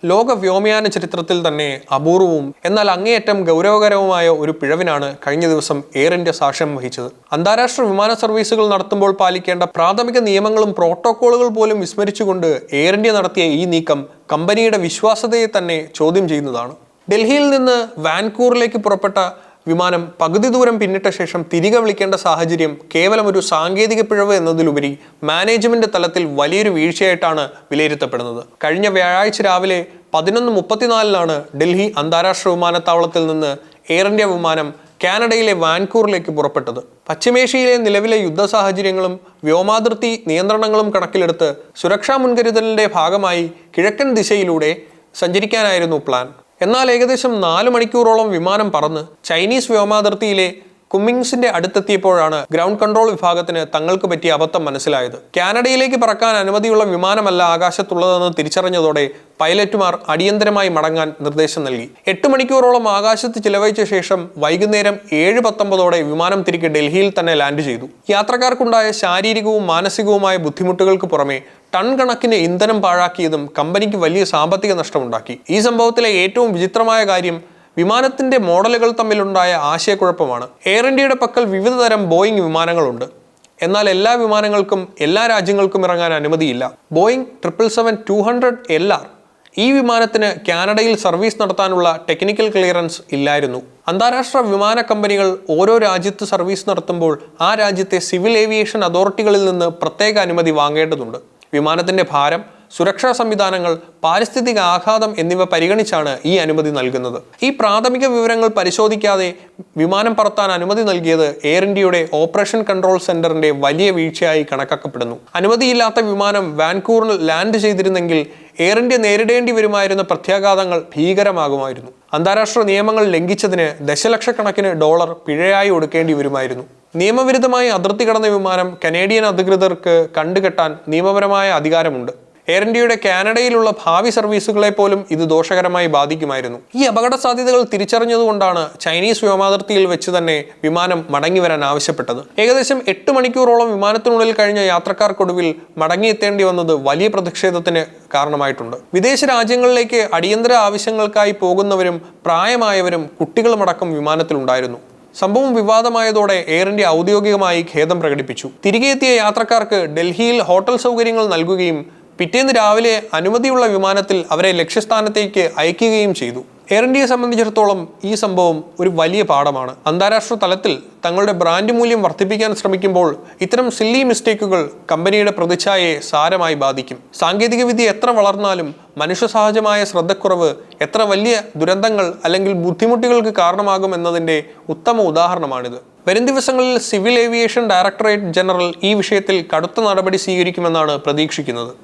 ലോക വ്യോമയാന ചരിത്രത്തിൽ തന്നെ അപൂർവവും എന്നാൽ അങ്ങേയറ്റം ഗൗരവകരവുമായ ഒരു പിഴവിനാണ് കഴിഞ്ഞ ദിവസം എയർ ഇന്ത്യ സാക്ഷ്യം വഹിച്ചത്. അന്താരാഷ്ട്ര വിമാന സർവീസുകൾ നടത്തുമ്പോൾ പാലിക്കേണ്ട പ്രാഥമിക നിയമങ്ങളും പ്രോട്ടോക്കോളുകൾ പോലും വിസ്മരിച്ചുകൊണ്ട് എയർ ഇന്ത്യ നടത്തിയ ഈ നീക്കം കമ്പനിയുടെ വിശ്വാസ്യതയെ തന്നെ ചോദ്യം ചെയ്യുന്നതാണ്. ഡൽഹിയിൽ നിന്ന് വാൻകൂവറിലേക്ക് പുറപ്പെട്ട വിമാനം പകുതി ദൂരം പിന്നിട്ട ശേഷം തിരികെ വിളിക്കേണ്ട സാഹചര്യം കേവലം ഒരു സാങ്കേതിക പിഴവ് എന്നതിലുപരി മാനേജ്മെന്റ് തലത്തിൽ വലിയൊരു വീഴ്ചയായിട്ടാണ് വിലയിരുത്തപ്പെടുന്നത്. കഴിഞ്ഞ വ്യാഴാഴ്ച രാവിലെ 11:34 ഡൽഹി അന്താരാഷ്ട്ര വിമാനത്താവളത്തിൽ നിന്ന് എയർ ഇന്ത്യ വിമാനം കാനഡയിലെ വാൻകൂവറിലേക്ക് പുറപ്പെട്ടത്. പശ്ചിമേഷ്യയിലെ നിലവിലെ യുദ്ധ സാഹചര്യങ്ങളും വ്യോമാതിർത്തി നിയന്ത്രണങ്ങളും കണക്കിലെടുത്ത് സുരക്ഷാ മുൻകരുതലിന്റെ ഭാഗമായി കിഴക്കൻ ദിശയിലൂടെ സഞ്ചരിക്കാനായിരുന്നു പ്ലാൻ. എന്നാൽ ഏകദേശം 4 മണിക്കൂറോളം വിമാനം പറന്ന് ചൈനീസ് വ്യോമാതിർത്തിയിലെ കുമ്മിങ്സിന്റെ അടുത്തെത്തിയപ്പോഴാണ് ഗ്രൗണ്ട് കൺട്രോൾ വിഭാഗത്തിന് തങ്ങൾക്ക് പറ്റിയ അബദ്ധം മനസ്സിലായത്. കാനഡയിലേക്ക് പറക്കാൻ അനുമതിയുള്ള വിമാനമല്ല ആകാശത്തുള്ളതെന്ന് തിരിച്ചറിഞ്ഞതോടെ പൈലറ്റുമാർ അടിയന്തരമായി മടങ്ങാൻ നിർദ്ദേശം നൽകി. 8 മണിക്കൂറോളം ആകാശത്ത് ചിലവഴിച്ച ശേഷം വൈകുന്നേരം 7:19 വിമാനം തിരികെ ഡൽഹിയിൽ തന്നെ ലാൻഡ് ചെയ്തു. യാത്രക്കാർക്കുണ്ടായ ശാരീരികവും മാനസികവുമായ ബുദ്ധിമുട്ടുകൾക്ക് പുറമെ ടൺ കണക്കിന് ഇന്ധനം പാഴാക്കിയതും കമ്പനിക്ക് വലിയ സാമ്പത്തിക നഷ്ടമുണ്ടാക്കി. ഈ സംഭവത്തിലെ ഏറ്റവും വിചിത്രമായ കാര്യം വിമാനത്തിന്റെ മോഡലുകൾ തമ്മിലുണ്ടായ ആശയക്കുഴപ്പമാണ്. എയർ ഇന്ത്യയുടെ പക്കൽ വിവിധ തരം ബോയിങ് വിമാനങ്ങളുണ്ട്. എന്നാൽ എല്ലാ വിമാനങ്ങൾക്കും എല്ലാ രാജ്യങ്ങൾക്കും ഇറങ്ങാൻ അനുമതിയില്ല. ബോയിങ് 777-200 LR ഈ വിമാനത്തിന് കാനഡയിൽ സർവീസ് നടത്താനുള്ള ടെക്നിക്കൽ ക്ലിയറൻസ് ഇല്ലായിരുന്നു. അന്താരാഷ്ട്ര വിമാന കമ്പനികൾ ഓരോ രാജ്യത്ത് സർവീസ് നടത്തുമ്പോൾ ആ രാജ്യത്തെ സിവിൽ ഏവിയേഷൻ അതോറിറ്റികളിൽ നിന്ന് പ്രത്യേക അനുമതി വാങ്ങേണ്ടതുണ്ട്. വിമാനത്തിന്റെ ഭാരം, സുരക്ഷാ സംവിധാനങ്ങൾ, പാരിസ്ഥിതിക ആഘാതം എന്നിവ പരിഗണിച്ചാണ് ഈ അനുമതി നൽകുന്നത്. ഈ പ്രാഥമിക വിവരങ്ങൾ പരിശോധിക്കാതെ വിമാനം പറത്താൻ അനുമതി നൽകിയത് എയർ ഇന്ത്യയുടെ ഓപ്പറേഷൻ കൺട്രോൾ സെന്ററിന്റെ വലിയ വീഴ്ചയായി കണക്കാക്കപ്പെടുന്നു. അനുമതിയില്ലാത്ത വിമാനം വാൻകൂവറിൽ ലാൻഡ് ചെയ്തിരുന്നെങ്കിൽ എയർ ഇന്ത്യ നേരിടേണ്ടി വരുമായിരുന്ന പ്രത്യാഘാതങ്ങൾ ഭീകരമാകുമായിരുന്നു. അന്താരാഷ്ട്ര നിയമങ്ങൾ ലംഘിച്ചതിന് ദശലക്ഷക്കണക്കിന് ഡോളർ പിഴയായി ഒടുക്കേണ്ടി വരുമായിരുന്നു. നിയമവിരുദ്ധമായി അതിർത്തി കടന്ന വിമാനം കനേഡിയൻ അധികൃതർക്ക് കണ്ടുകെട്ടാൻ നിയമപരമായ അധികാരമുണ്ട്. എയർ ഇന്ത്യയുടെ കാനഡയിലുള്ള ഭാവി സർവീസുകളെ പോലും ഇത് ദോഷകരമായി ബാധിക്കുമായിരുന്നു. ഈ അപകട സാധ്യതകൾ തിരിച്ചറിഞ്ഞതുകൊണ്ടാണ് ചൈനീസ് വ്യോമാതിർത്തിയിൽ വെച്ച് തന്നെ വിമാനം മടങ്ങി വരാൻ ആവശ്യപ്പെട്ടത്. ഏകദേശം 8 മണിക്കൂറോളം വിമാനത്തിനുള്ളിൽ കഴിഞ്ഞ യാത്രക്കാർക്കൊടുവിൽ മടങ്ങിയെത്തേണ്ടി വന്നത് വലിയ പ്രതിഷേധത്തിന് കാരണമായിട്ടുണ്ട്. വിദേശ രാജ്യങ്ങളിലേക്ക് അടിയന്തര ആവശ്യങ്ങൾക്കായി പോകുന്നവരും പ്രായമായവരും കുട്ടികളുമടക്കം വിമാനത്തിലുണ്ടായിരുന്നു. സംഭവം വിവാദമായതോടെ എയർ ഇന്ത്യ ഔദ്യോഗികമായി ഖേദം പ്രകടിപ്പിച്ചു. തിരികെ എത്തിയ യാത്രക്കാർക്ക് ഡൽഹിയിൽ ഹോട്ടൽ സൗകര്യങ്ങൾ നൽകുകയും പിറ്റേന്ന് രാവിലെ അനുമതിയുള്ള വിമാനത്തിൽ അവരെ ലക്ഷ്യസ്ഥാനത്തേക്ക് അയക്കുകയും ചെയ്തു. എയർ ഇന്ത്യയെ സംബന്ധിച്ചിടത്തോളം ഈ സംഭവം ഒരു വലിയ പാഠമാണ്. അന്താരാഷ്ട്ര തലത്തിൽ തങ്ങളുടെ ബ്രാൻഡ് മൂല്യം വർദ്ധിപ്പിക്കാൻ ശ്രമിക്കുമ്പോൾ ഇത്തരം സില്ലി മിസ്റ്റേക്കുകൾ കമ്പനിയുടെ പ്രതിച്ഛായയെ സാരമായി ബാധിക്കും. സാങ്കേതികവിദ്യ എത്ര വളർന്നാലും മനുഷ്യസഹജമായ ശ്രദ്ധക്കുറവ് എത്ര വലിയ ദുരന്തങ്ങൾ അല്ലെങ്കിൽ ബുദ്ധിമുട്ടുകൾക്ക് കാരണമാകും എന്നതിൻ്റെ ഉത്തമ ഉദാഹരണമാണിത്. വരും ദിവസങ്ങളിൽ സിവിൽ ഏവിയേഷൻ ഡയറക്ടറേറ്റ് ജനറൽ ഈ വിഷയത്തിൽ കടുത്ത നടപടി സ്വീകരിക്കുമെന്നാണ് പ്രതീക്ഷിക്കുന്നത്.